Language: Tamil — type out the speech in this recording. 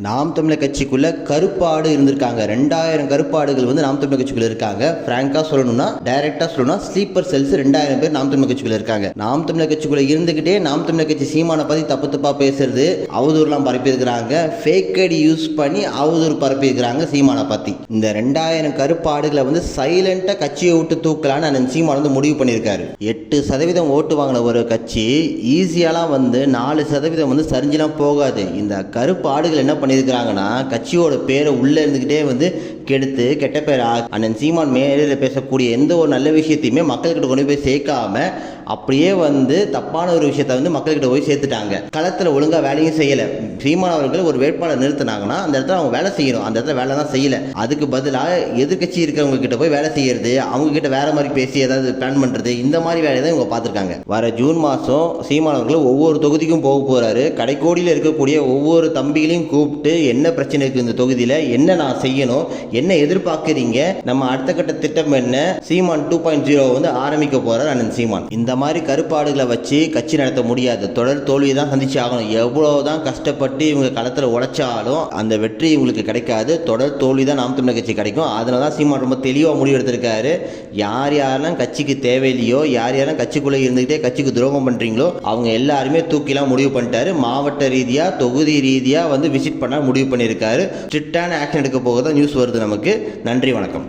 நாம் தமிழர் கட்சிக்குள்ள கருப்பாடு இருந்திருக்காங்க. 2000 கருப்பாடுகள் வந்து நாம் தமிழர் கட்சிக்குள்ள இருக்காங்க. பிராங்கா சொல்லணும்னா, டைரக்டா சொல்லணும்னா ஸ்லீப்பர் செல்ஸ் 2000 பேர் நாம் தமிழர் கட்சிக்குள்ள இருக்காங்க. நாம் தமிழர் கட்சிக்குள்ள இருந்துகிட்டே நாம் தமிழர் கட்சி சீமானை பத்தி தப்பு தப்பா பேசுறது, அவதூறுலாம் பரப்பி இருக்கிறாங்க. ஃபேக் ஐடி யூஸ் பண்ணி அவதூறு பரப்பி இருக்கிறாங்க சீமானை பத்தி. இந்த 2000 கருப்பாடுகளை வந்து சைலண்டா கட்சியை விட்டு தூக்கலான்னு அண்ணன் சீமான் வந்து முடிவு பண்ணியிருக்காரு. 8% ஓட்டு வாங்கின ஒரு கட்சி ஈஸியாலாம் வந்து 4% வந்து சரிஞ்செல்லாம் போகாது. இந்த கருப்பு ஆடுகள் என்ன பண்ணியிருக்கிறாங்கன்னா, கட்சியோட பேரை உள்ளே இருந்துக்கிட்டே வந்து கெடுத்து கெட்ட பேர் அண்ணன் சீமான் மேலே பேசக்கூடிய எந்த ஒரு நல்ல விஷயத்தையுமே மக்கள்கிட்ட கொண்டு போய் சேர்க்காம அப்படியே வந்து தப்பான ஒரு விஷயத்த வந்து மக்கள்கிட்ட போய் சேர்த்துட்டாங்க. களத்தில் ஒழுங்காக வேலையும் செய்யலை. சீமான் அவர்கள் ஒரு வேட்பாளர் நிறுத்தினாங்கன்னா அந்த இடத்துல அவங்க வேலை செய்யணும். அந்த இடத்துல வேலை தான் செய்யலை. அதுக்கு பதிலாக எதிர்கட்சி இருக்கிறவங்க கிட்ட போய் வேலை செய்யறது, அவங்க கிட்ட வேற மாதிரி பேசி ஏதாவது பிளான் பண்ணுறது, இந்த மாதிரி வேலையை தான் இவங்க பார்த்துருக்காங்க. வர ஜூன் மாதம் சீமான் அவர்கள் ஒவ்வொரு தொகுதிக்கும் போக போகிறாரு. கடைக்கோடியில் இருக்கக்கூடிய ஒவ்வொரு தம்பிகளையும் கூப்பிட்டு என்ன பிரச்சனை இருக்குது இந்த தொகுதியில், என்ன நான் செய்யணும், என்ன எதிர்பார்க்குறீங்க, நம்ம அடுத்த கட்ட திட்டம் என்ன, சீமான் 2.0 வந்து ஆரம்பிக்க போகிறார் அண்ணன் சீமான். இந்த மாதிரி கருப்பாடுகளை வச்சு கட்சி நடத்த முடியாது. தொடர் தோல்வியை தான் சந்திச்சு ஆகணும். எவ்வளோதான் கஷ்டப்பட்டு இவங்க களத்தில் உழைச்சாலும் அந்த வெற்றி இவங்களுக்கு கிடைக்காது. தொடர் தோல்வி தான் நாம் தமிழர் கட்சி கிடைக்கும். அதனால தான் சீமான் ரொம்ப தெளிவாக முடிவு எடுத்திருக்காரு. யார் யாரெல்லாம் கட்சிக்கு தேவையில்லையோ, யார் யாரெல்லாம் கட்சிக்குள்ளே இருந்துக்கிட்டே கட்சிக்கு துரோகம் பண்ணுறீங்களோ அவங்க எல்லாருமே தூக்கிலாம் முடிவு பண்ணிட்டாரு. மாவட்ட ரீதியாக, தொகுதி ரீதியாக வந்து விசிட் பண்ண முடிவு பண்ணியிருக்காரு. ஸ்ட்ரிக்டான ஆக்ஷன் எடுக்க போகிறதா நியூஸ் வருது நமக்கு. நன்றி, வணக்கம்.